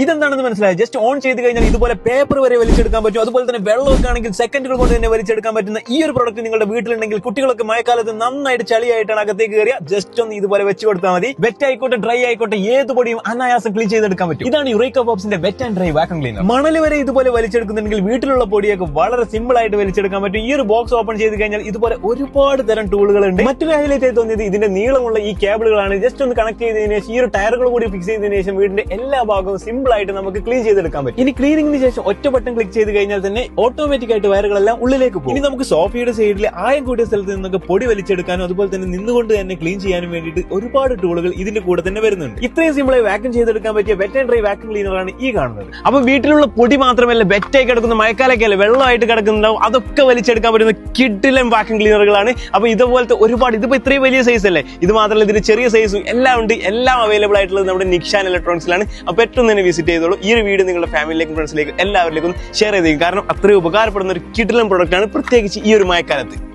ഇതെന്താണെന്ന് മനസ്സിലായി. Just on ചെയ്ത് കഴിഞ്ഞാൽ ഇതുപോലെ പേപ്പർ വരെ വലിച്ചെടുക്കാൻ പറ്റും. അതുപോലെ തന്നെ വെള്ളമൊക്കെ ആണെങ്കിൽ സെക്കൻഡുകൾ കൊണ്ട് തന്നെ വലിച്ചെടുക്കാൻ പറ്റുന്ന ഈ ഒരു പ്രോഡക്റ്റ് നിങ്ങളുടെ വീട്ടിലുണ്ടെങ്കിൽ കുട്ടികളൊക്കെ മഴക്കാലത്ത് നന്നായിട്ട് ചളിയായിട്ടാണ് അകത്തേക്ക് കയറിയ ജസ്റ്റ് ഒന്ന് ഇതുപോലെ വെച്ച് കൊടുത്താൽ മതി. വെറ്റ് ആയിക്കോട്ടെ ഡ്രൈ ആയിക്കോട്ടെ ഏത് പൊടിയും അനായാസം ക്ലീൻ ചെയ്തെടുക്കാൻ പറ്റും. ഇതാണ് യുറേക്ക പോപ്സിന്റെ wet and dry vacuum cleaner. മണൽ വരെ ഇതുപോലെ വലിച്ചെടുക്കുന്നുണ്ടെങ്കിൽ വീട്ടിലുള്ള പൊടിയൊക്കെ വളരെ സിമ്പിൾ ആയിട്ട് വലിച്ചെടുക്കാൻ പറ്റും. ഈ ഒരു ബോക്സ് ഓപ്പൺ ചെയ്ത് കഴിഞ്ഞാൽ ഇതുപോലെ ഒരുപാട് തരം ടൂളുകൾ ഉണ്ട്. മറ്റൊരു ഹൈലൈറ്റ് ആയി തോന്നിയത് ഇതിന്റെ നീളമുള്ള ഈ കേബിളുകളാണ്. ജസ്റ്റ് ഒന്ന് കണക്ട് ചെയ്തതിനു ശേഷം ഈ ഒരു ടയറുകൾ കൂടി ഫിക്സ് ചെയ്തതിനു ശേഷം വീടിന്റെ എല്ലാ ഭാഗവും സിമ്പിൾ ആയിട്ട് നമുക്ക് ക്ലീൻ ചെയ്തെടുക്കാൻ പറ്റും. ഇനി ക്ലീനിങ്ങിന് ശേഷം ഒറ്റ ബട്ടൺ ക്ലിക്ക് ചെയ്ത് കഴിഞ്ഞാൽ തന്നെ ഓട്ടോമാറ്റിക് ആയിട്ട് വയറുകളെല്ലാം ഉള്ളിലേക്ക് പോകും. ഇനി നമുക്ക് സോഫയുടെ സൈഡിൽ ആയം കൂടിയ സ്ഥലത്ത് നിന്നൊക്കെ പൊടി വലിച്ചെടുക്കാനും അതുപോലെ തന്നെ നിന്നുകൊണ്ട് തന്നെ ക്ലീൻ ചെയ്യാനും വേണ്ടിയിട്ട് ഒരുപാട് ടൂളുകൾ ഇതിന്റെ കൂടെ തന്നെ വരുന്നുണ്ട്. ഇത്രയും സിമ്പിളായി വാക്യൂം ചെയ്തെടുക്കാൻ പറ്റിയ വെറ്റ് ആൻഡ് ഡ്രൈ വാക്യൂം ക്ലീനറാണ് ഈ കാണുന്നത്. അപ്പൊ വീട്ടിലുള്ള പൊടി മാത്രമല്ല വെറ്റായി കിടക്കുന്ന മഴക്കാലൊക്കെയല്ലേ വെള്ളമായിട്ട് കിടക്കുന്നുണ്ടാവും, അതൊക്കെ വലിച്ചെടുക്കാൻ പറ്റുന്ന കിഡിലൻ വാക്യൂം ക്ലീനറുകളാണ്. അപ്പൊ ഇതുപോലത്തെ ഒരുപാട്, ഇതിപ്പോ ഇത്രയും വലിയ സൈസ് അല്ലേ, ഇത് മാത്രമല്ല ഇതിന് ചെറിയ സൈസും എല്ലാം ഉണ്ട്. എല്ലാം അവൈലബിൾ ആയിട്ടുള്ളത് നമ്മുടെ നിക്ഷാൻ ഇലക്ട്രോണിക്സിലാണ്. അപ്പൊ ഏറ്റവും തന്നെ വിസിറ്റ് ചെയ്തോളൂ. ഈ ഒരു വീഡിയോ നിങ്ങളുടെ ഫാമിലിയിലേക്കും ഫ്രണ്ട്സിലേക്കും എല്ലാവരിലേക്കും ഷെയർ ചെയ്തേക്കും. കാരണം അത്രയും ഉപകാരപ്പെടുന്ന ഒരു കിഡിലൻ പ്രൊഡക്റ്റ് ആണ്, പ്രത്യേകിച്ച് ഈ ഒരു മഴക്കാലത്ത്.